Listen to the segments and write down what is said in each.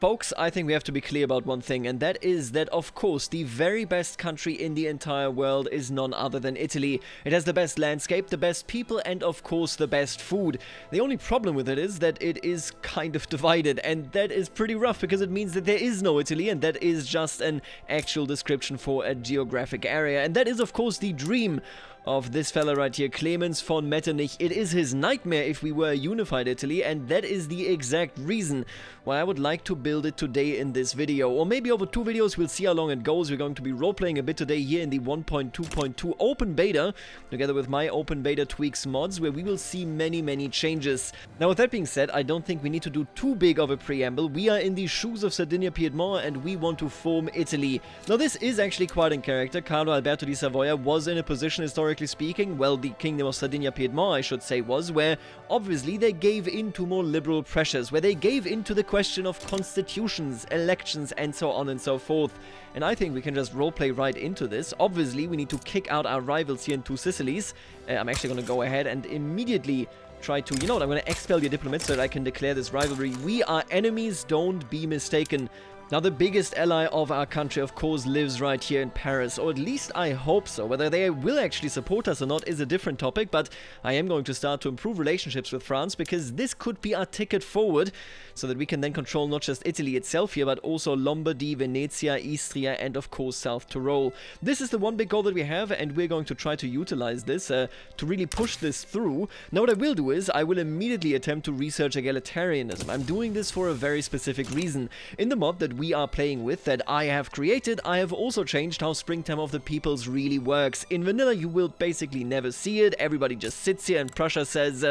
Folks, I think we have to be clear about one thing, and that is that, of course, the very best country in the entire world is none other than Italy. It has the best landscape, the best people, and of course the best food. The only problem with it is that it is kind of divided, and that is pretty rough because it means that there is no Italy, and that is just an actual description for a geographic area. And that is, of course, the dream of this fella right here, Clemens von Metternich. It is his nightmare if we were a unified Italy, and that is the exact reason why I would like to build it today in this video. Or maybe over 2 videos, we'll see how long it goes. We're going to be role-playing a bit today here in the 1.2.2 open beta, together with my open beta tweaks mods, where we will see many changes. Now, with that being said, I don't think we need to do too big of a preamble. We are in the shoes of Sardinia-Piedmont, and we want to form Italy. Now, this is actually quite in character. Carlo Alberto di Savoia was in a position, historically speaking, well, the Kingdom of Sardinia-Piedmont, I should say, was, where obviously they gave in to more liberal pressures, where they gave in to the question of constitutions, elections, and so on and so forth. And I think we can just roleplay right into this. Obviously, we need to kick out our rivals here in Two Sicilies. I'm actually going to go ahead and immediately try to, you know what, I'm going to expel your diplomats so that I can declare this rivalry. We are enemies, don't be mistaken. Now, the biggest ally of our country, of course, lives right here in Paris, or at least I hope so. Whether they will actually support us or not is a different topic, but I am going to start to improve relationships with France, because this could be our ticket forward, so that we can then control not just Italy itself here, but also Lombardy, Venezia, Istria, and of course South Tyrol. This is the one big goal that we have, and we're going to try to utilize this to really push this through. Now, what I will do is, I will immediately attempt to research egalitarianism. I'm doing this for a very specific reason. In the mod that we are playing with, that I have created, I have also changed how Springtime of the Peoples really works. In vanilla, you will basically never see it. Everybody just sits here, and Prussia says,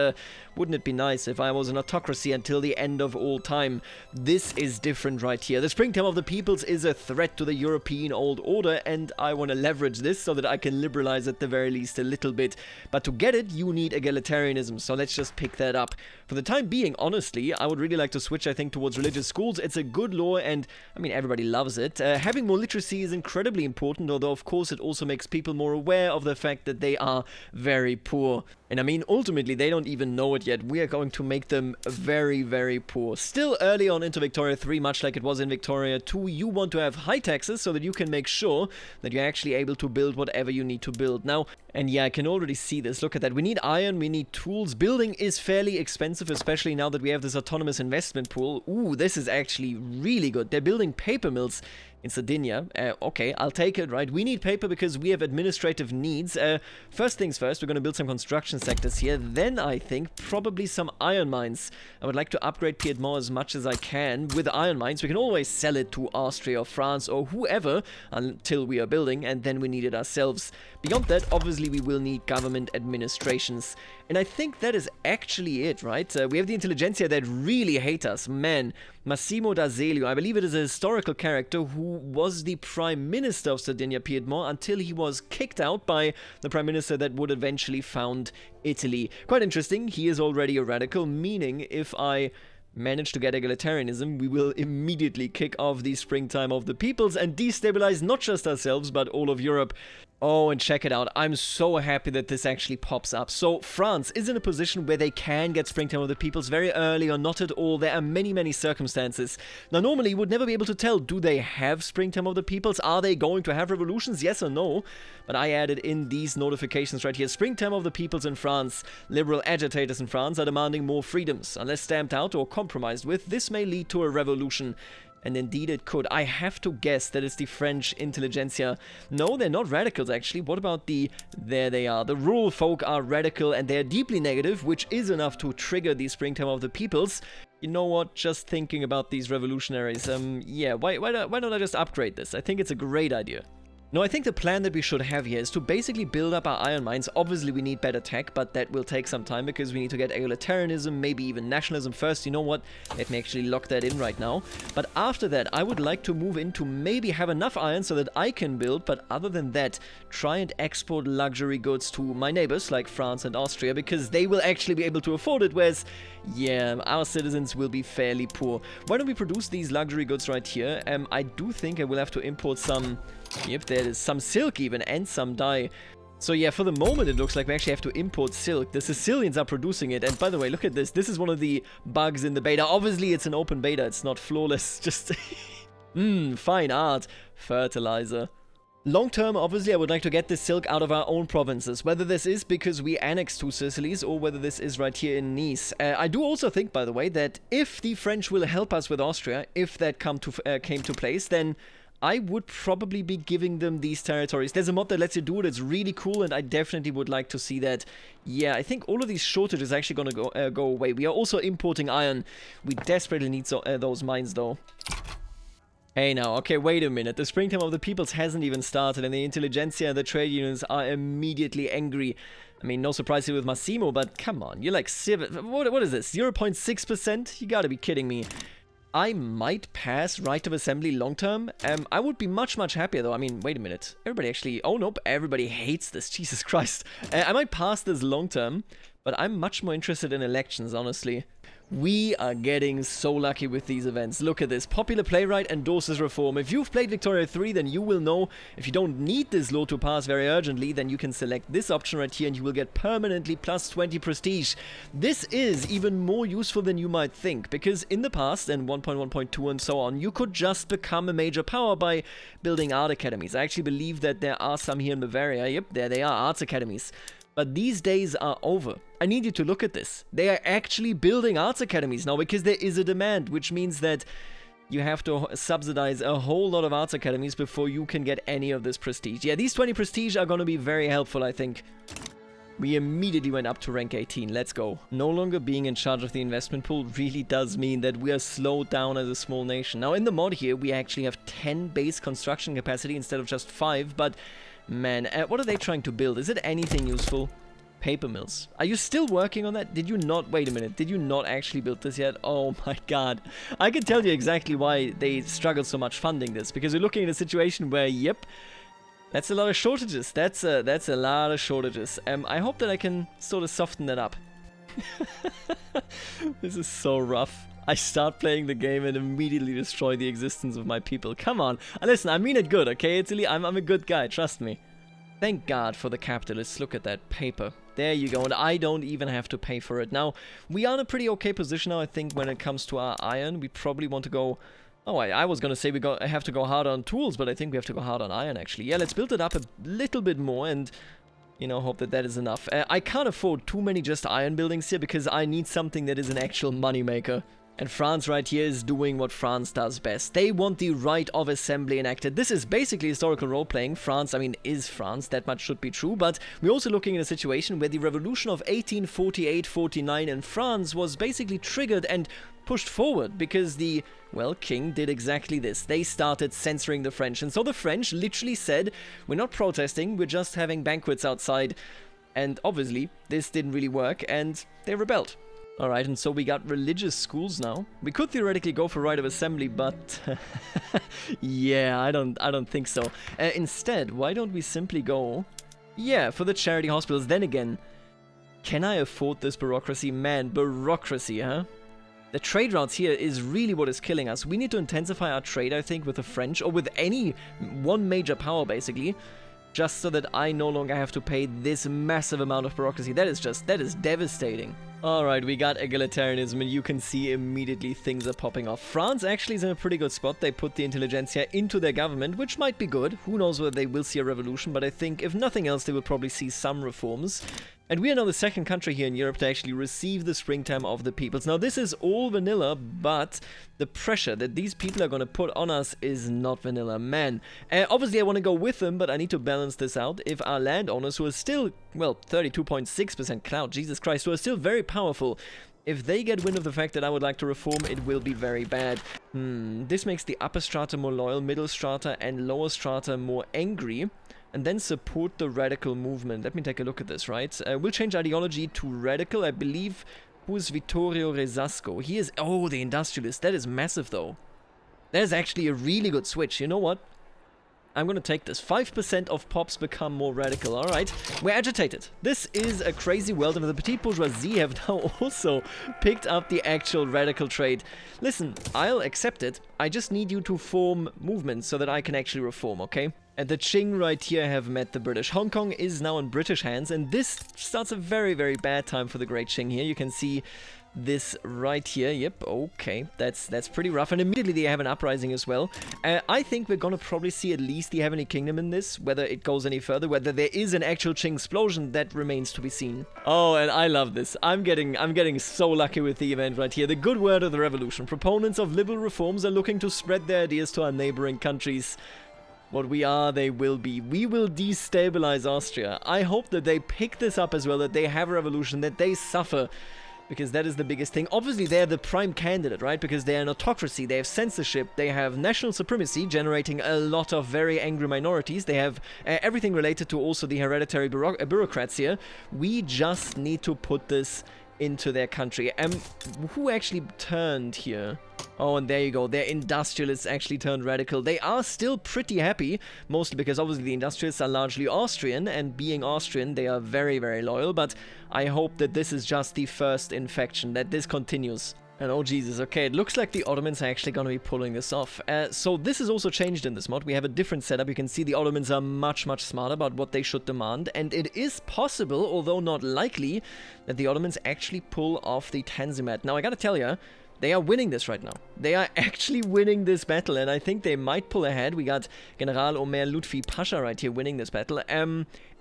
wouldn't it be nice if I was an autocracy until the end of all time? This is different right here. The Springtime of the Peoples is a threat to the European old order, and I want to leverage this so that I can liberalize at the very least a little bit. But to get it, you need egalitarianism, so let's just pick that up. For the time being, honestly, I would really like to switch, I think, towards religious schools. It's a good law, and I mean, everybody loves it. Having more literacy is incredibly important, although of course it also makes people more aware of the fact that they are very poor. And I mean, ultimately, they don't even know it yet. We are going to make them very poor. Still early on into Victoria 3, much like it was in Victoria 2, you want to have high taxes so that you can make sure that you're actually able to build whatever you need to build. Now, and yeah, I can already see this. Look at that. We need iron, we need tools. Building is fairly expensive, especially now that we have this autonomous investment pool. Ooh, this is actually really good. They're building paper mills in Sardinia. Okay, I'll take it, right? We need paper because we have administrative needs. First things first, we're going to build some construction sectors here. Then I think probably some iron mines. I would like to upgrade Piedmont as much as I can with iron mines. We can always sell it to Austria or France or whoever until we are building, and then we need it ourselves. Beyond that, obviously, we will need government administrations. And I think that is actually it, right? We have the intelligentsia that really hate us. Man, Massimo d'Azeglio, I believe it is a historical character who was the Prime Minister of Sardinia-Piedmont until he was kicked out by the Prime Minister that would eventually found Italy. Quite interesting, he is already a radical, meaning if I manage to get egalitarianism, we will immediately kick off the Springtime of the Peoples and destabilize not just ourselves, but all of Europe. Oh, and check it out. I'm so happy that this actually pops up. So France is in a position where they can get Springtime of the Peoples very early or not at all. There are many circumstances. Now, normally you would never be able to tell, do they have Springtime of the Peoples? Are they going to have revolutions? Yes or no? But I added in these notifications right here. Springtime of the Peoples in France. Liberal agitators in France are demanding more freedoms. Unless stamped out or compromised with, this may lead to a revolution. And indeed it could. I have to guess that it's the French intelligentsia. No, they're not radicals, actually. What about the... There they are. The rural folk are radical and they're deeply negative, which is enough to trigger the Springtime of the Peoples. You know what? Just thinking about these revolutionaries. Yeah, why don't I just upgrade this? I think it's a great idea. No, I think the plan that we should have here is to basically build up our iron mines. Obviously, we need better tech, but that will take some time because we need to get egalitarianism, maybe even nationalism first. You know what? Let me actually lock that in right now. But after that, I would like to move into maybe have enough iron so that I can build, but other than that, try and export luxury goods to my neighbors like France and Austria because they will actually be able to afford it, whereas, yeah, our citizens will be fairly poor. Why don't we produce these luxury goods right here? I do think I will have to import some... Yep, there is some silk even, and some dye. So yeah, for the moment it looks like we actually have to import silk. The Sicilians are producing it, and by the way, look at this. This is one of the bugs in the beta. Obviously it's an open beta, it's not flawless, just... fine art. Fertilizer. Long term, obviously, I would like to get this silk out of our own provinces, whether this is because we annexed two Sicilies or whether this is right here in Nice. I do also think, by the way, that if the French will help us with Austria, if that came to place, then I would probably be giving them these territories. There's a mod that lets you do it. It's really cool, and I definitely would like to see that. Yeah, I think all of these shortages are actually going to go away. We are also importing iron. We desperately need those mines, though. Hey now, okay, wait a minute. The springtime of the peoples hasn't even started, and the intelligentsia and the trade unions are immediately angry. I mean, no surprise here with Massimo, but come on, you're like... What is this, 0.6%? You gotta be kidding me. I might pass right of assembly long term. I would be much happier though. I mean, wait a minute. Everybody actually... Oh, nope. Everybody hates this. Jesus Christ. I might pass this long term, but I'm much more interested in elections, honestly. We are getting so lucky with these events. Look at this. Popular playwright endorses reform. If you've played Victoria 3, then you will know if you don't need this law to pass very urgently, then you can select this option right here and you will get permanently plus 20 prestige. This is even more useful than you might think, because in the past, and 1.1.2 and so on, you could just become a major power by building art academies. I actually believe that there are some here in Bavaria. Yep, there they are, arts academies. But these days are over. I need you to look at this. They are actually building arts academies now because there is a demand, which means that you have to subsidize a whole lot of arts academies before you can get any of this prestige. Yeah, these 20 prestige are going to be very helpful, I think. We immediately went up to rank 18. Let's go. No longer being in charge of the investment pool really does mean that we are slowed down as a small nation. Now, in the mod here, we actually have 10 base construction capacity instead of just 5, but... Man, what are they trying to build? Is it anything useful? Paper mills. Are you still working on that? Did you not... Wait a minute. Did you not actually build this yet? Oh my god. I can tell you exactly why they struggle so much funding this. Because you're looking at a situation where, yep, that's a lot of shortages. That's a lot of shortages. I hope that I can sort of soften that up. This is so rough. I start playing the game and immediately destroy the existence of my people. Come on. Listen, I mean it good, okay, Italy? I'm a good guy, trust me. Thank God for the capitalists. Look at that paper. There you go, and I don't even have to pay for it. Now, we are in a pretty okay position now, I think, when it comes to our iron. We probably want to go... Oh, I was going to say I have to go hard on tools, but I think we have to go hard on iron, actually. Yeah, let's build it up a little bit more and... You know, hope that that is enough. I can't afford too many just iron buildings here because I need something that is an actual moneymaker. And France right here is doing what France does best. They want the right of assembly enacted. This is basically historical role-playing. France, I mean, is France. That much should be true. But we're also looking at a situation where the revolution of 1848-49 in France was basically triggered and pushed forward because the, well, king did exactly this. They started censoring the French. And so the French literally said, we're not protesting, we're just having banquets outside. And obviously, this didn't really work and they rebelled. Alright, and so we got religious schools now. We could theoretically go for right of assembly, but... yeah, I don't think so. Instead, why don't we simply go... Yeah, for the charity hospitals. Then again, can I afford this bureaucracy? Man, bureaucracy, huh? The trade routes here is really what is killing us. We need to intensify our trade, I think, with the French, or with any one major power, basically. Just so that I no longer have to pay this massive amount of bureaucracy. That is devastating. Alright, we got egalitarianism and you can see immediately things are popping off. France actually is in a pretty good spot. They put the intelligentsia into their government, which might be good. Who knows whether they will see a revolution, but I think if nothing else, they will probably see some reforms. And we are now the second country here in Europe to actually receive the springtime of the peoples. Now this is all vanilla, but the pressure that these people are going to put on us is not vanilla, man. Obviously I want to go with them, but I need to balance this out. If our landowners, who are still, well, 32.6% clout, Jesus Christ, who are still very powerful, if they get wind of the fact that I would like to reform, it will be very bad. This makes the upper strata more loyal, middle strata and lower strata more angry. And then support the radical movement. Let me take a look at this, right? We'll change ideology to radical. I believe... Who is Vittorio Resasco? He is... Oh, the industrialist. That is massive, though. That is actually a really good switch. You know what? I'm gonna take this. 5% of pops become more radical. Alright. We're agitated. This is a crazy world, and the petite bourgeoisie have now also picked up the actual radical trait. Listen, I'll accept it. I just need you to form movements so that I can actually reform, okay? And the Qing right here have met the British. Hong Kong is now in British hands, and this starts a very, very bad time for the Great Qing here. You can see this right here. Yep, okay, that's pretty rough. And immediately they have an uprising as well. I think we're gonna probably see at least the Heavenly Kingdom in this. Whether it goes any further, whether there is an actual Qing explosion, that remains to be seen. Oh, and I love this. I'm getting so lucky with the event right here. The good word of the revolution. Proponents of liberal reforms are looking to spread their ideas to our neighboring countries. What we are, they will be. We will destabilize Austria. I hope that they pick this up as well, that they have a revolution, that they suffer, because that is the biggest thing. Obviously, they're the prime candidate, right? Because they're an autocracy, they have censorship, they have national supremacy, generating a lot of very angry minorities. They have everything related to also the hereditary bureaucrats here. We just need to put this into their country. Who actually turned here? Oh, and there you go. Their industrialists actually turned radical. They are still pretty happy, mostly because obviously the industrialists are largely Austrian, and being Austrian, they are very, very loyal. But I hope that this is just the first infection, that this continues. And oh Jesus, okay, it looks like the Ottomans are actually going to be pulling this off. So this is also changed in this mod. We have a different setup. You can see the Ottomans are much, much smarter about what they should demand. And it is possible, although not likely, that the Ottomans actually pull off the Tanzimat. Now, I gotta tell you, they are winning this right now. They are actually winning this battle, and I think they might pull ahead. We got General Omer Lutfi Pasha right here winning this battle.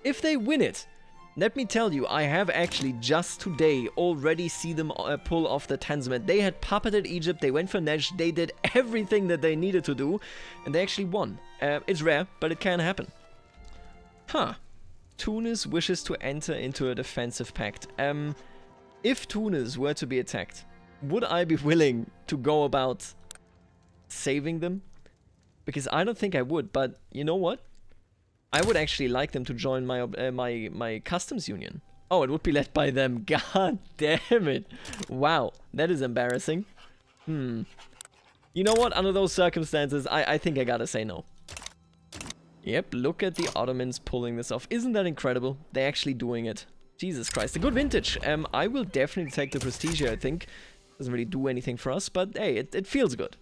If they win it, let me tell you, I have actually just today already seen them pull off the Tanzimat. They had puppeted Egypt, they went for Nejd, they did everything that they needed to do, and they actually won. It's rare, but it can happen. Huh. Tunis wishes to enter into a defensive pact. If Tunis were to be attacked, would I be willing to go about saving them? Because I don't think I would, but you know what? I would actually like them to join my my customs union. Oh, it would be led by them. God damn it. Wow, that is embarrassing. You know what? Under those circumstances, I think I gotta say no. Yep, look at the Ottomans pulling this off. Isn't that incredible? They're actually doing it. Jesus Christ, a good vintage. I will definitely take the prestige here, I think. Doesn't really do anything for us, but hey, it feels good.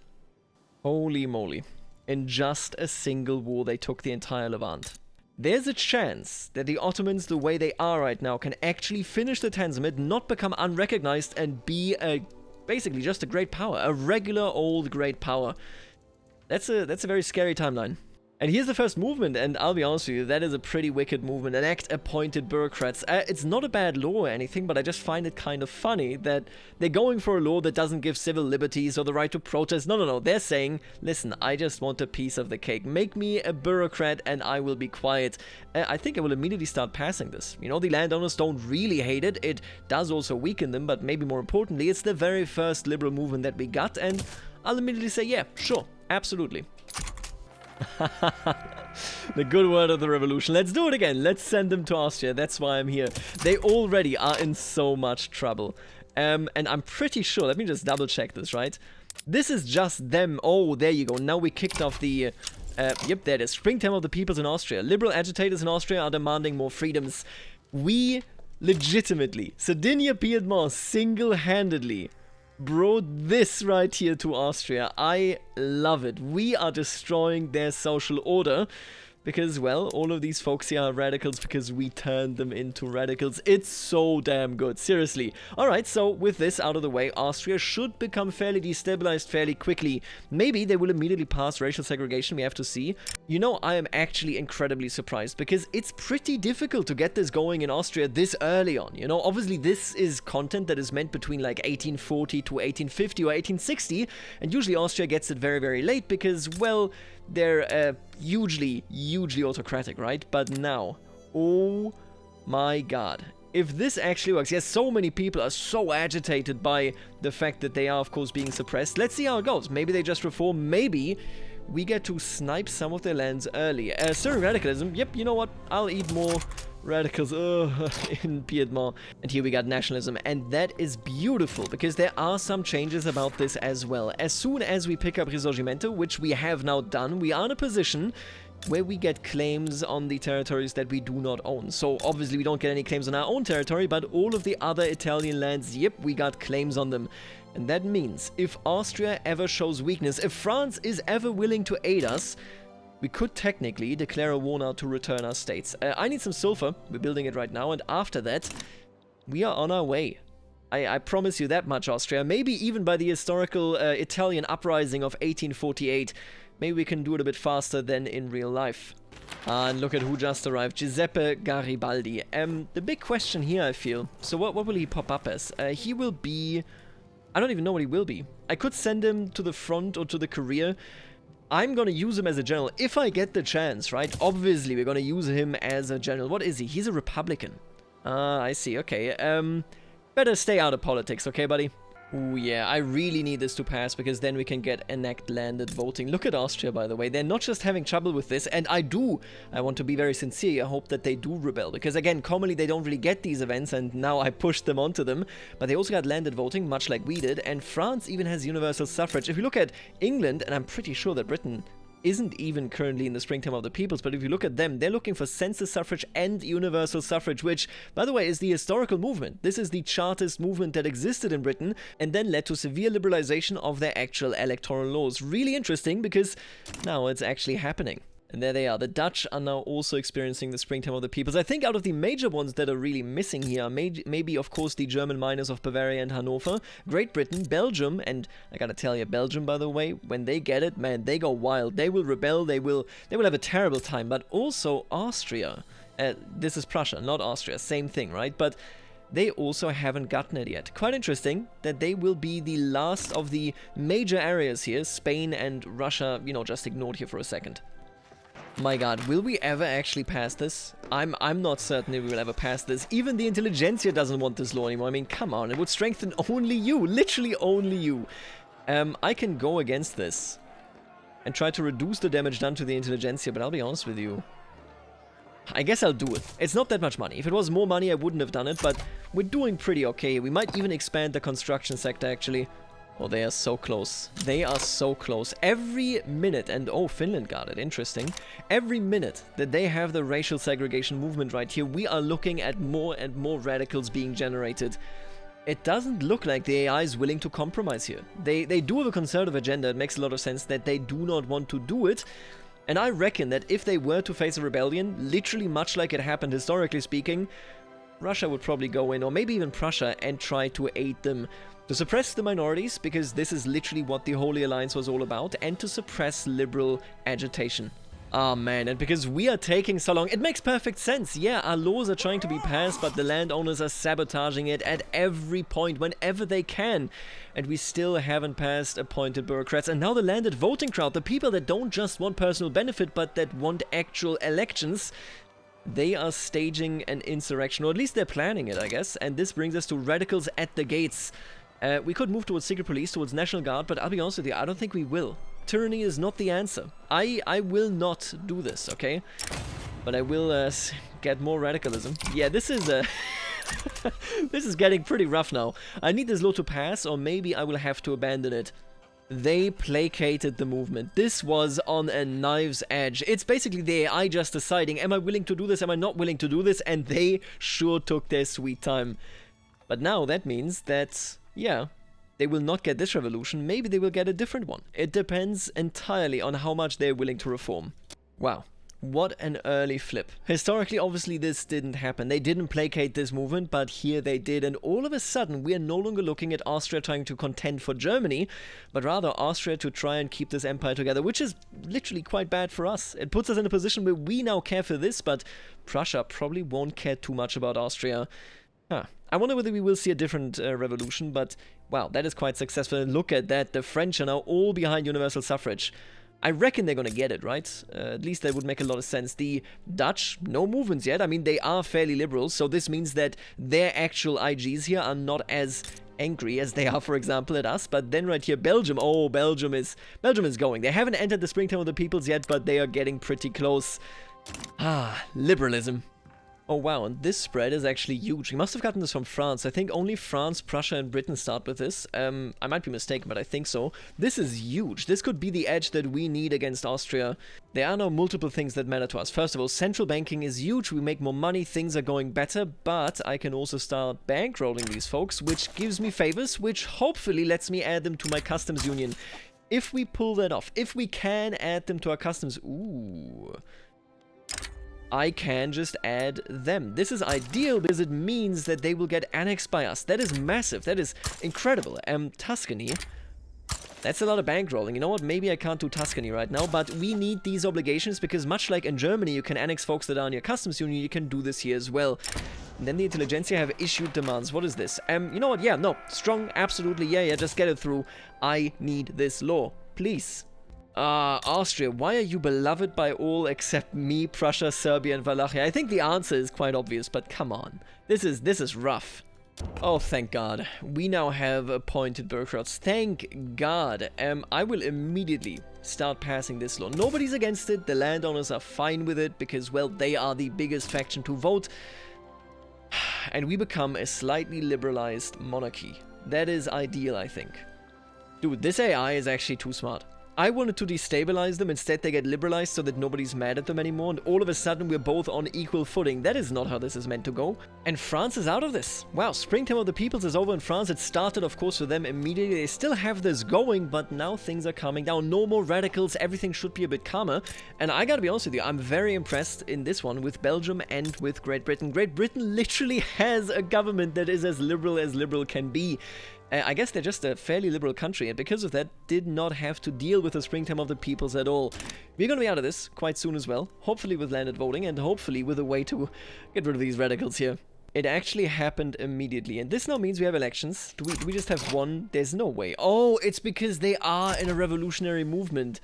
Holy moly. In just a single war, they took the entire Levant. There's a chance that the Ottomans, the way they are right now, can actually finish the Tanzimat, not become unrecognized, and be basically just a great power. A regular old great power. That's a very scary timeline. And here's the first movement, and I'll be honest with you, that is a pretty wicked movement. Enact appointed bureaucrats. It's not a bad law or anything, but I just find it kind of funny that they're going for a law that doesn't give civil liberties or the right to protest. No. They're saying, listen, I just want a piece of the cake. Make me a bureaucrat and I will be quiet. I think I will immediately start passing this. You know, the landowners don't really hate it. It does also weaken them, but maybe more importantly, it's the very first liberal movement that we got, and I'll immediately say, yeah, sure, absolutely. The good word of the revolution. Let's do it again. Let's send them to Austria. That's why I'm here. They already are in so much trouble. And I'm pretty sure, let me just double check this, right? This is just them. Oh, there you go. Now we kicked off the... yep, there it is. Springtime of the peoples in Austria. Liberal agitators in Austria are demanding more freedoms. We legitimately, Sardinia, Piedmont, single-handedly brought this right here to Austria. I love it. We are destroying their social order because, well, all of these folks here are radicals because we turned them into radicals. It's so damn good. Seriously. Alright, so with this out of the way, Austria should become fairly destabilized fairly quickly. Maybe they will immediately pass racial segregation. We have to see. You know, I am actually incredibly surprised because it's pretty difficult to get this going in Austria this early on. You know, obviously this is content that is meant between like 1840 to 1850 or 1860, and usually Austria gets it very, very late because, well, they're hugely autocratic, right? But now, oh my god. If this actually works, yes, so many people are so agitated by the fact that they are, of course, being suppressed. Let's see how it goes. Maybe they just reform. Maybe we get to snipe some of their lands early. Syrian radicalism. Yep, you know what? I'll eat more radicals in Piedmont. And here we got nationalism, and that is beautiful because there are some changes about this as well. As soon as we pick up Risorgimento, which we have now done, we are in a position where we get claims on the territories that we do not own. So obviously we don't get any claims on our own territory, but all of the other Italian lands, yep, we got claims on them. And that means if Austria ever shows weakness, if France is ever willing to aid us, we could technically declare a war now to return our states. I need some sulfur. We're building it right now, and after that, we are on our way. I promise you that much, Austria. Maybe even by the historical Italian uprising of 1848, maybe we can do it a bit faster than in real life. And look at who just arrived, Giuseppe Garibaldi. The big question here, I feel, so what will he pop up as? He will be... I don't even know what he will be. I could send him to the front or to the career. I'm gonna use him as a general, if I get the chance, right? Obviously, we're gonna use him as a general. What is he? He's a Republican. I see, okay. Better stay out of politics, okay, buddy? Ooh, yeah, I really need this to pass, because then we can get enact landed voting. Look at Austria, by the way. They're not just having trouble with this, and I want to be very sincere, I hope that they do rebel, because again, commonly they don't really get these events, and now I pushed them onto them, but they also got landed voting, much like we did, and France even has universal suffrage. If you look at England, and I'm pretty sure that Britain isn't even currently in the springtime of the peoples, but if you look at them, they're looking for census suffrage and universal suffrage, which, by the way, is the historical movement. This is the Chartist movement that existed in Britain and then led to severe liberalization of their actual electoral laws. Really interesting, because now it's actually happening. And there they are. The Dutch are now also experiencing the springtime of the peoples. I think out of the major ones that are really missing here, maybe of course the German miners of Bavaria and Hanover, Great Britain, Belgium, and I gotta tell you, Belgium, by the way, when they get it, man, they go wild. They will rebel, they will have a terrible time. But also Austria. This is Prussia, not Austria. Same thing, right? But they also haven't gotten it yet. Quite interesting that they will be the last of the major areas here. Spain and Russia, you know, just ignored here for a second. My god, will we ever actually pass this? I'm not certain if we will ever pass this. Even the intelligentsia doesn't want this law anymore. I mean, come on, it would strengthen only you. Literally only you. I can go against this and try to reduce the damage done to the intelligentsia, but I'll be honest with you. I guess I'll do it. It's not that much money. If it was more money, I wouldn't have done it, but we're doing pretty okay. We might even expand the construction sector, actually. Oh, they are so close. They are so close. Every minute, and oh, Finland got it, interesting. Every minute that they have the racial segregation movement right here, we are looking at more and more radicals being generated. It doesn't look like the AI is willing to compromise here. They do have a conservative agenda. It makes a lot of sense that they do not want to do it. And I reckon that if they were to face a rebellion, literally much like it happened historically speaking, Russia would probably go in, or maybe even Prussia, and try to aid them to suppress the minorities, because this is literally what the Holy Alliance was all about, and to suppress liberal agitation. Oh man, and because we are taking so long, it makes perfect sense. Yeah, our laws are trying to be passed, but the landowners are sabotaging it at every point, whenever they can. And we still haven't passed appointed bureaucrats. And now the landed voting crowd, the people that don't just want personal benefit, but that want actual elections, they are staging an insurrection, or at least they're planning it, I guess. And this brings us to radicals at the gates. We could move towards secret police, towards National Guard, but I'll be honest with you, I don't think we will. Tyranny is not the answer. I will not do this, okay? But I will get more radicalism. Yeah, this is this is getting pretty rough now. I need this law to pass, or maybe I will have to abandon it. They placated the movement. This was on a knife's edge. It's basically the AI just deciding, am I willing to do this, am I not willing to do this? And they sure took their sweet time. But now that means that, yeah, they will not get this revolution. Maybe they will get a different one. It depends entirely on how much they're willing to reform. Wow. What an early flip. Historically, obviously, this didn't happen. They didn't placate this movement, but here they did. And all of a sudden, we are no longer looking at Austria trying to contend for Germany, but rather Austria to try and keep this empire together, which is literally quite bad for us. It puts us in a position where we now care for this, but Prussia probably won't care too much about Austria. Huh. I wonder whether we will see a different revolution, but wow, that is quite successful. And look at that, the French are now all behind universal suffrage. I reckon they're gonna get it, right? At least that would make a lot of sense. The Dutch, no movements yet. I mean, they are fairly liberal, so this means that their actual IGs here are not as angry as they are, for example, at us. But then right here, Belgium. Oh, Belgium is going. They haven't entered the springtime of the peoples yet, but they are getting pretty close. Ah, liberalism. Oh wow, and this spread is actually huge. We must have gotten this from France. I think only France, Prussia, and Britain start with this. I might be mistaken, but I think so. This is huge. This could be the edge that we need against Austria. There are now multiple things that matter to us. First of all, central banking is huge. We make more money, things are going better, but I can also start bankrolling these folks, which gives me favors, which hopefully lets me add them to my customs union. If we pull that off, if we can add them to our customs, ooh, I can just add them. This is ideal because it means that they will get annexed by us. That is massive. That is incredible. Tuscany. That's a lot of bankrolling. You know what? Maybe I can't do Tuscany right now, but we need these obligations because much like in Germany, you can annex folks that are in your customs union, you can do this here as well. And then the Intelligentsia have issued demands. What is this? You know what? Yeah, no. Strong, absolutely. Yeah, just get it through. I need this law. Please. Austria, why are you beloved by all except me, Prussia, Serbia, and Wallachia? I think the answer is quite obvious, but come on. This is rough. Oh, thank God. We now have appointed bureaucrats. Thank God. I will immediately start passing this law. Nobody's against it. The landowners are fine with it because, well, they are the biggest faction to vote. And we become a slightly liberalized monarchy. That is ideal, I think. Dude, this AI is actually too smart. I wanted to destabilize them, instead they get liberalized so that nobody's mad at them anymore, and all of a sudden we're both on equal footing. That is not how this is meant to go. And France is out of this. Wow, Springtime of the Peoples is over in France. It started, of course, for them immediately. They still have this going, but now things are calming down. No more radicals. Everything should be a bit calmer. And I gotta be honest with you, I'm very impressed in this one with Belgium and with Great Britain. Great Britain literally has a government that is as liberal can be. I guess they're just a fairly liberal country, and because of that, did not have to deal with the Springtime of the Peoples at all. We're going to be out of this quite soon as well, hopefully with landed voting, and hopefully with a way to get rid of these radicals here. It actually happened immediately, and this now means we have elections. Do we just have one? There's no way. Oh, it's because they are in a revolutionary movement,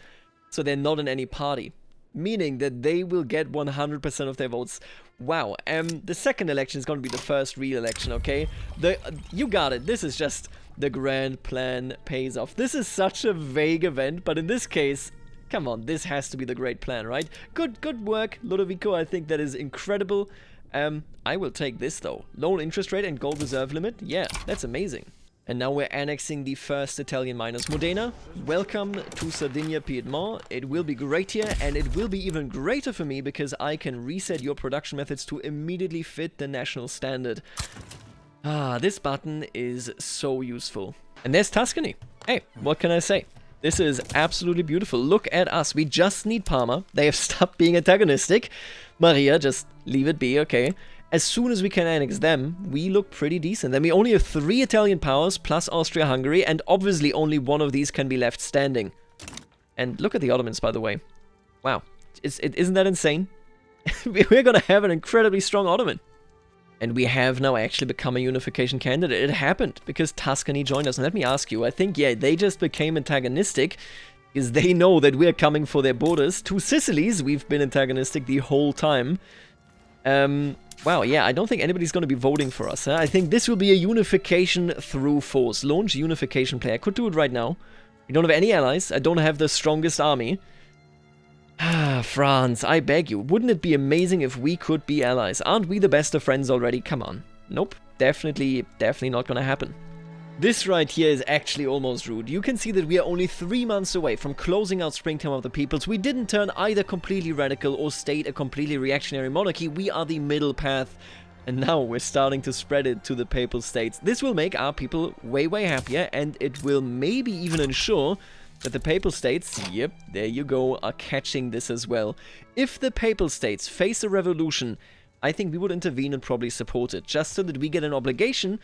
so they're not in any party. Meaning that they will get 100% of their votes. Wow, the second election is going to be the first real election, okay? You got it. This is just the grand plan pays off. This is such a vague event, but in this case, come on, this has to be the great plan, right? Good work, Ludovico. I think that is incredible. I will take this, though. Low interest rate and gold reserve limit. Yeah, that's amazing. And now we're annexing the first Italian miners. Modena, welcome to Sardinia, Piedmont. It will be great here, and it will be even greater for me because I can reset your production methods to immediately fit the national standard. This button is so useful. And there's Tuscany. Hey, what can I say? This is absolutely beautiful. Look at us. We just need Parma. They have stopped being antagonistic. Maria, just leave it be, okay? As soon as we can annex them, we look pretty decent. Then we only have 3 Italian powers plus Austria-Hungary, and obviously only one of these can be left standing. And look at the Ottomans, by the way. Wow. Isn't that insane? We're gonna have an incredibly strong Ottoman. And we have now actually become a unification candidate. It happened because Tuscany joined us. And let me ask you, I think, yeah, they just became antagonistic because they know that we're coming for their borders. To Sicilies, we've been antagonistic the whole time. Wow, yeah, I don't think anybody's going to be voting for us. Huh? I think this will be a unification through force. Launch unification play. I could do it right now. We don't have any allies. I don't have the strongest army. France, I beg you. Wouldn't it be amazing if we could be allies? Aren't we the best of friends already? Come on. Nope. Definitely not going to happen. This right here is actually almost rude. You can see that we are only 3 months away from closing out Springtime of the Peoples. We didn't turn either completely radical or state a completely reactionary monarchy. We are the middle path. And now we're starting to spread it to the Papal States. This will make our people way happier, and it will maybe even ensure that the Papal States, yep, there you go, are catching this as well. If the Papal States face a revolution, I think we would intervene and probably support it, just so that we get an obligation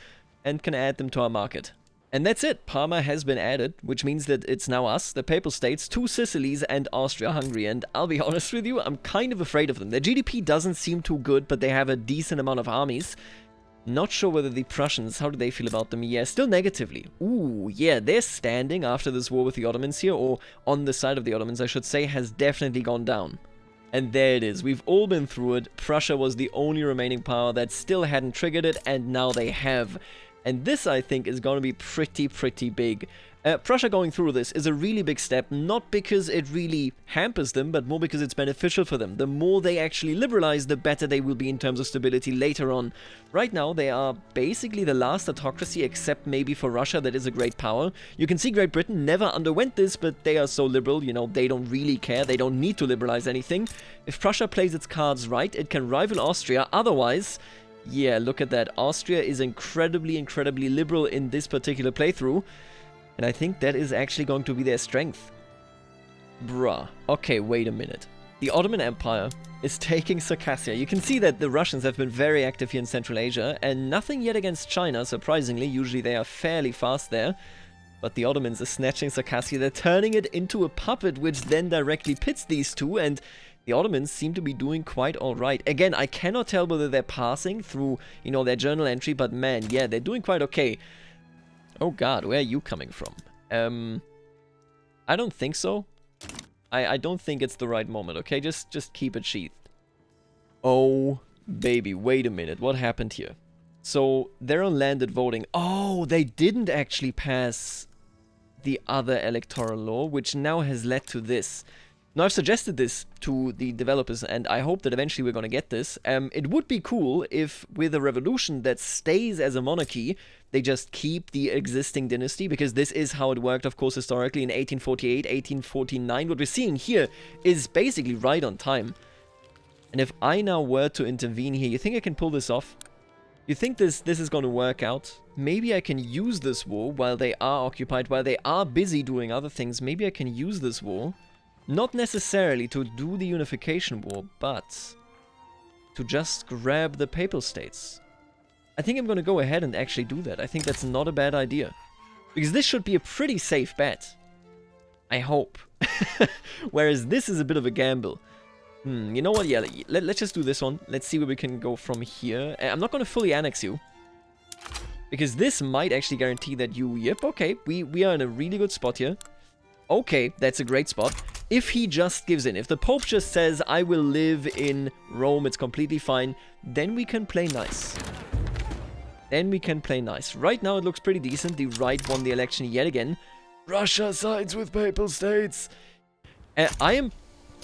and can add them to our market. And that's it. Parma has been added, which means that it's now us, the Papal States, 2 Sicilies, and Austria-Hungary. And I'll be honest with you, I'm kind of afraid of them. Their GDP doesn't seem too good, but they have a decent amount of armies. Not sure whether the Prussians, how do they feel about them? Yeah, still negatively. Ooh, yeah, their standing after this war with the Ottomans here, or on the side of the Ottomans, I should say, has definitely gone down. And there it is. We've all been through it. Prussia was the only remaining power that still hadn't triggered it, and now they have. And this, I think, is going to be pretty big. Prussia going through this is a really big step, not because it really hampers them, but more because it's beneficial for them. The more they actually liberalize, the better they will be in terms of stability later on. Right now, they are basically the last autocracy, except maybe for Russia, that is a great power. You can see Great Britain never underwent this, but they are so liberal, you know, they don't really care, they don't need to liberalize anything. If Prussia plays its cards right, it can rival Austria, otherwise... Yeah, look at that. Austria is incredibly liberal in this particular playthrough. And I think that is actually going to be their strength. Bruh. Okay, wait a minute. The Ottoman Empire is taking Circassia. You can see that the Russians have been very active here in Central Asia, and nothing yet against China, surprisingly. Usually they are fairly fast there. But the Ottomans are snatching Circassia. They're turning it into a puppet, which then directly pits these two, and the Ottomans seem to be doing quite alright. Again, I cannot tell whether they're passing through, you know, their journal entry, but man, yeah, they're doing quite okay. Oh god, where are you coming from? I don't think so. I don't think it's the right moment, okay? Just keep it sheathed. Oh, baby, wait a minute. What happened here? So, they're on landed voting. Oh, they didn't actually pass the other electoral law, which now has led to this. Now, I've suggested this to the developers, and I hope that eventually we're going to get this. It would be cool if, with a revolution that stays as a monarchy, they just keep the existing dynasty, because this is how it worked, of course, historically in 1848, 1849. What we're seeing here is basically right on time. And if I now were to intervene here, you think I can pull this off? You think this is going to work out? Maybe I can use this war while they are occupied, while they are busy doing other things. Maybe I can use this war. Not necessarily to do the Unification War, but to just grab the Papal States. I think I'm going to go ahead and actually do that. I think that's not a bad idea. Because this should be a pretty safe bet. I hope. Whereas this is a bit of a gamble. You know what? Yeah, let's just do this one. Let's see where we can go from here. I'm not going to fully annex you. Because this might actually guarantee that you... Yep, okay. We are in a really good spot here. Okay, that's a great spot. If he just gives in, if the Pope just says, I will live in Rome, it's completely fine, then we can play nice. Then we can play nice. Right now it looks pretty decent. The right won the election yet again. Russia sides with Papal States. I am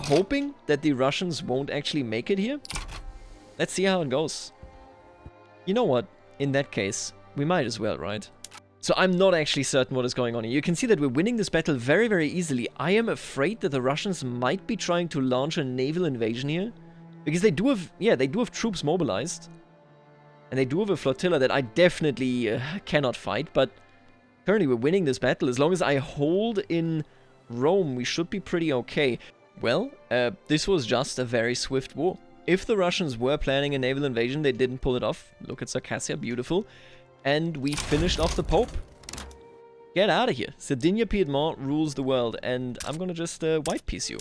hoping that the Russians won't actually make it here. Let's see how it goes. You know what? In that case, we might as well, right? So I'm not actually certain what is going on here. You can see that we're winning this battle very, very easily. I am afraid that the Russians might be trying to launch a naval invasion here. Because they do have, yeah, they do have troops mobilized. And they do have a flotilla that I definitely cannot fight. But currently we're winning this battle. As long as I hold in Rome, we should be pretty okay. Well, this was just a very swift war. If the Russians were planning a naval invasion, they didn't pull it off. Look at Circassia, beautiful. And we finished off the Pope. Get out of here. Sardinia Piedmont rules the world, and I'm gonna just white piece you.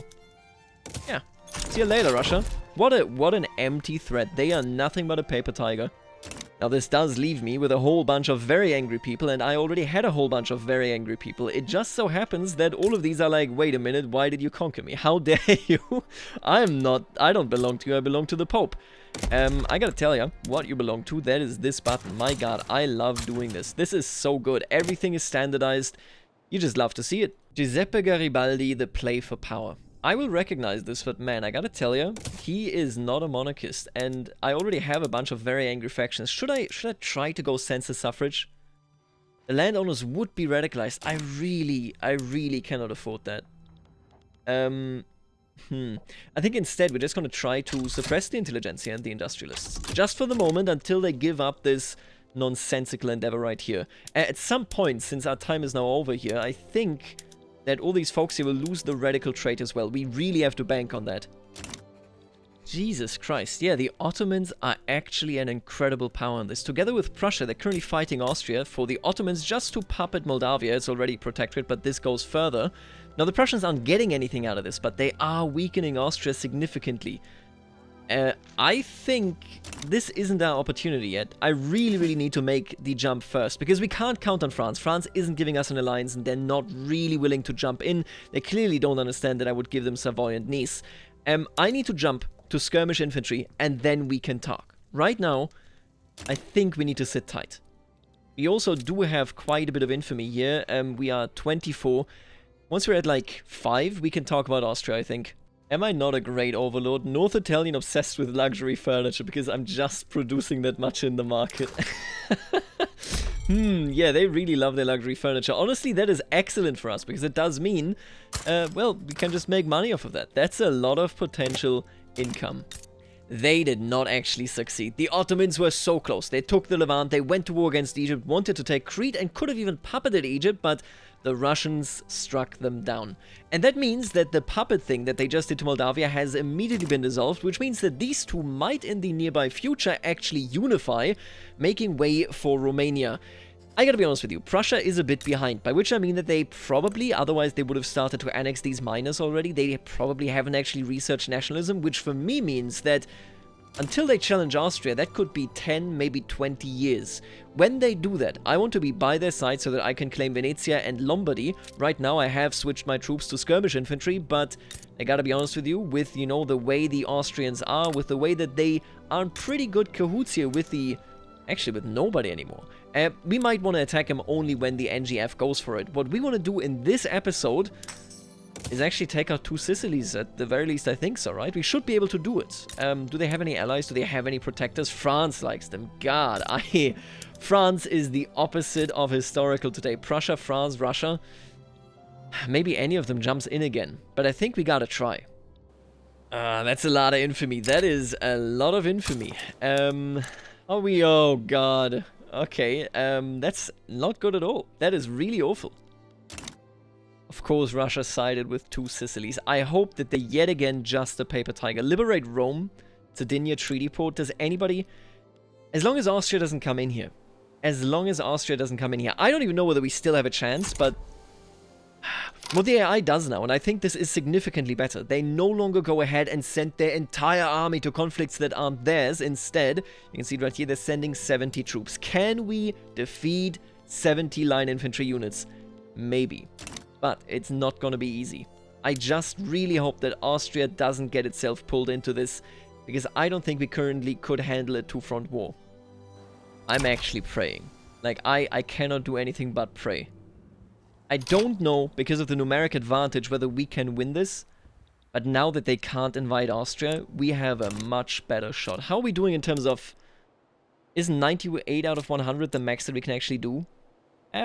Yeah. See you later, Russia. What an empty threat. They are nothing but a paper tiger. Now this does leave me with a whole bunch of very angry people, and I already had a whole bunch of very angry people. It just so happens that all of these are like, wait a minute, why did you conquer me? How dare you? I don't belong to you, I belong to the Pope. I gotta tell you, what you belong to, that is this button. My god, I love doing this. This is so good. Everything is standardized. You just love to see it. Giuseppe Garibaldi, the play for power. I will recognize this, but man, I gotta tell you, he is not a monarchist, and I already have a bunch of very angry factions. Should I try to go census suffrage? The landowners would be radicalized. I really cannot afford that. I think instead we're just gonna try to suppress the intelligentsia and the industrialists. Just for the moment, until they give up this nonsensical endeavor right here. At some point, since our time is now over here, I think that all these folks here will lose the radical trait as well. We really have to bank on that. Jesus Christ. Yeah, the Ottomans are actually an incredible power in this. Together with Prussia, they're currently fighting Austria for the Ottomans just to puppet Moldavia. It's already protectorate, but this goes further. Now, the Prussians aren't getting anything out of this, but they are weakening Austria significantly. I think this isn't our opportunity yet. I really need to make the jump first, because we can't count on France. France isn't giving us an alliance, and they're not really willing to jump in. They clearly don't understand that I would give them Savoy and Nice. I need to jump to skirmish infantry, and then we can talk. Right now, I think we need to sit tight. We also do have quite a bit of infamy here. We are 24. Once we're at like 5, we can talk about Austria, I think. Am I not a great overlord? North Italian obsessed with luxury furniture because I'm just producing that much in the market. Yeah, they really love their luxury furniture. Honestly, that is excellent for us because it does mean, well, we can just make money off of that. That's a lot of potential income. They did not actually succeed. The Ottomans were so close. They took the Levant, they went to war against Egypt, wanted to take Crete, and could have even puppeted Egypt, but the Russians struck them down. And that means that the puppet thing that they just did to Moldavia has immediately been dissolved, which means that these two might in the nearby future actually unify, making way for Romania. I gotta be honest with you, Prussia is a bit behind, by which I mean that they probably, otherwise they would have started to annex these minors already, they probably haven't actually researched nationalism, which for me means that until they challenge Austria, that could be 10, maybe 20 years. When they do that, I want to be by their side so that I can claim Venezia and Lombardy. Right now I have switched my troops to skirmish infantry, but I gotta be honest with you, with, you know, the way the Austrians are, with the way that they are in pretty good cahoots here with the... actually with nobody anymore. We might want to attack him only when the NGF goes for it. What we want to do in this episode is actually take out 2 Sicilies, at the very least I think so, right? We should be able to do it. Do they have any allies? Do they have any protectors? France likes them. God, France is the opposite of historical today. Prussia, France, Russia. Maybe any of them jumps in again, but I think we gotta try. That's a lot of infamy. That is a lot of infamy. Oh god. Okay, that's not good at all. That is really awful. Of course, Russia sided with 2 Sicilies. I hope that they yet again just a paper tiger. Liberate Rome, Sardinia Treaty Port. Does anybody... as long as Austria doesn't come in here. As long as Austria doesn't come in here. I don't even know whether we still have a chance, but... what the AI does now, and I think this is significantly better. They no longer go ahead and send their entire army to conflicts that aren't theirs. Instead, you can see it right here, they're sending 70 troops. Can we defeat 70 line infantry units? Maybe. But it's not going to be easy. I just really hope that Austria doesn't get itself pulled into this, because I don't think we currently could handle a 2-front war. I'm actually praying. Like, I cannot do anything but pray. I don't know, because of the numeric advantage, whether we can win this. But now that they can't invite Austria, we have a much better shot. How are we doing in terms of... is 98 out of 100 the max that we can actually do?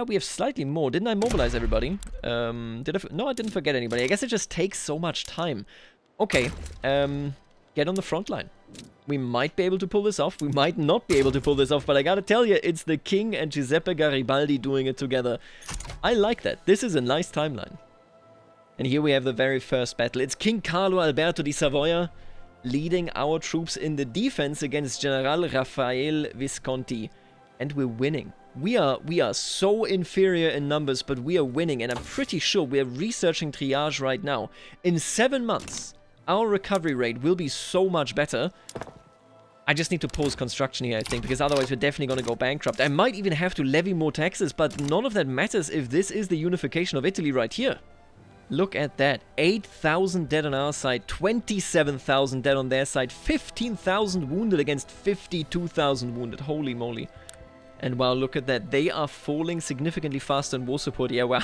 We have slightly more. Didn't I mobilize everybody? No, I didn't forget anybody. I guess it just takes so much time. Okay. Get on the front line. We might be able to pull this off. We might not be able to pull this off. But I gotta tell you, it's the King and Giuseppe Garibaldi doing it together. I like that. This is a nice timeline. And here we have the very first battle. It's King Carlo Alberto di Savoia leading our troops in the defense against General Raffaele Visconti. And we're winning. We are so inferior in numbers, but we are winning, and I'm pretty sure we're researching triage right now. In 7 months, our recovery rate will be so much better. I just need to pause construction here, I think, because otherwise we're definitely going to go bankrupt. I might even have to levy more taxes, but none of that matters if this is the unification of Italy right here. Look at that. 8,000 dead on our side, 27,000 dead on their side, 15,000 wounded against 52,000 wounded. Holy moly. And wow, look at that. They are falling significantly faster in war support. Yeah, wow.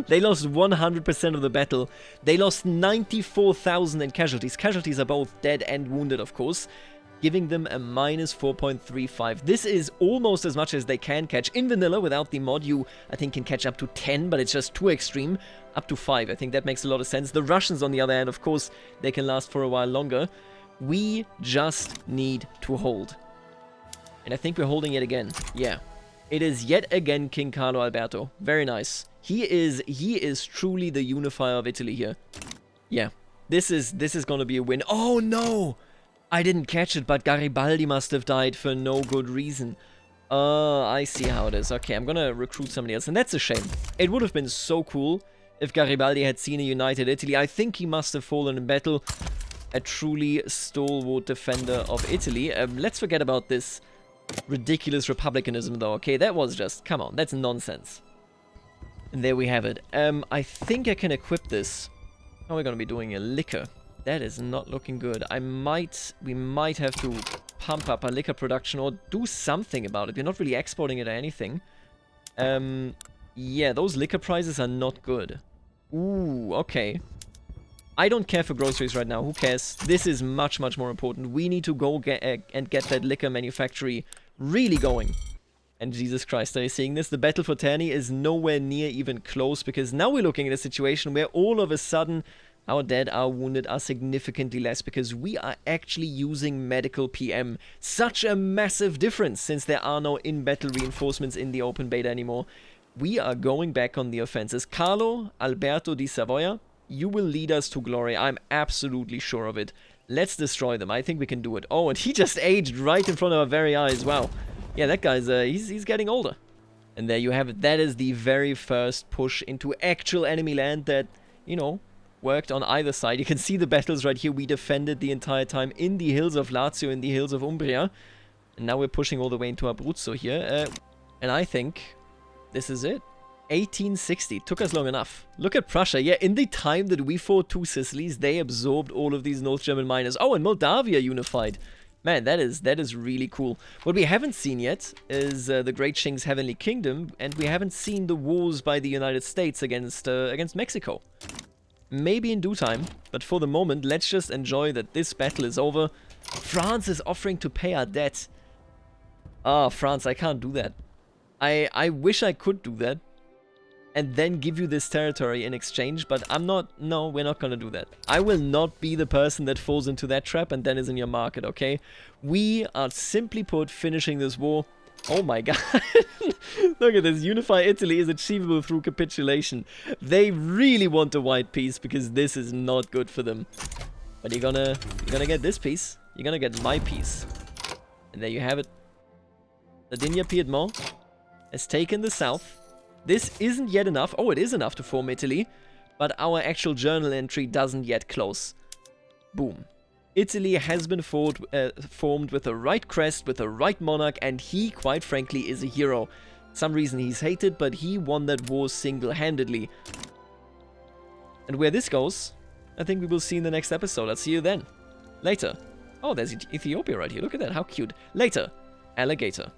They lost 100% of the battle. They lost 94,000 in casualties. Casualties are both dead and wounded, of course, giving them a minus 4.35. This is almost as much as they can catch. In vanilla, without the mod, you, I think, can catch up to 10, but it's just too extreme. Up to 5. I think that makes a lot of sense. The Russians, on the other hand, of course, they can last for a while longer. We just need to hold. And I think we're holding it again. Yeah. It is yet again King Carlo Alberto. Very nice. He is truly the unifier of Italy here. Yeah. This is going to be a win. Oh no! I didn't catch it, but Garibaldi must have died for no good reason. I see how it is. Okay, I'm going to recruit somebody else. And that's a shame. It would have been so cool if Garibaldi had seen a united Italy. I think he must have fallen in battle. A truly stalwart defender of Italy. Let's forget about this ridiculous republicanism though, okay? That was just, come on, that's nonsense. And there we have it. I think I can equip this. How are we gonna be doing a liquor? That is not looking good. We might have to pump up our liquor production or do something about it. We're not really exporting it or anything. Yeah, those liquor prices are not good. Ooh, okay. I don't care for groceries right now. Who cares? This is much, much more important. We need to go get that liquor manufactory really going. And Jesus Christ, are you seeing this? The battle for Terni is nowhere near even close, because now we're looking at a situation where all of a sudden our dead, our wounded are significantly less, because we are actually using medical PM. Such a massive difference, since there are no in-battle reinforcements in the open beta anymore. We are going back on the offenses. Carlo Alberto di Savoia, you will lead us to glory. I'm absolutely sure of it. Let's destroy them. I think we can do it. Oh, and he just aged right in front of our very eyes. Wow. Yeah, that guy's, he's getting older. And there you have it. That is the very first push into actual enemy land that, you know, worked on either side. You can see the battles right here. We defended the entire time in the hills of Lazio, in the hills of Umbria. And now we're pushing all the way into Abruzzo here. And I think this is it. 1860. Took us long enough. Look at Prussia. Yeah, in the time that we fought two Sicilies, they absorbed all of these North German miners. Oh, and Moldavia unified. Man, that is really cool. What we haven't seen yet is the Great Qing's Heavenly Kingdom, and we haven't seen the wars by the United States against Mexico. Maybe in due time, but for the moment, let's just enjoy that this battle is over. France is offering to pay our debt. Ah, France, I can't do that. I wish I could do that and then give you this territory in exchange, but I'm not. No, we're not gonna do that. I will not be the person that falls into that trap and then is in your market, okay? We are simply put finishing this war. Oh my god. Look at this. Unify Italy is achievable through capitulation. They really want a white peace because this is not good for them. But you're gonna get this piece. You're gonna get my piece. And there you have it. Sardinia Piedmont has taken the south. This isn't yet enough. Oh, it is enough to form Italy. But our actual journal entry doesn't yet close. Boom. Italy has been formed with the right crest, with the right monarch, and he, quite frankly, is a hero. Some reason he's hated, but he won that war single-handedly. And where this goes, I think we will see in the next episode. I'll see you then. Later. Oh, there's Ethiopia right here. Look at that. How cute. Later. Alligator.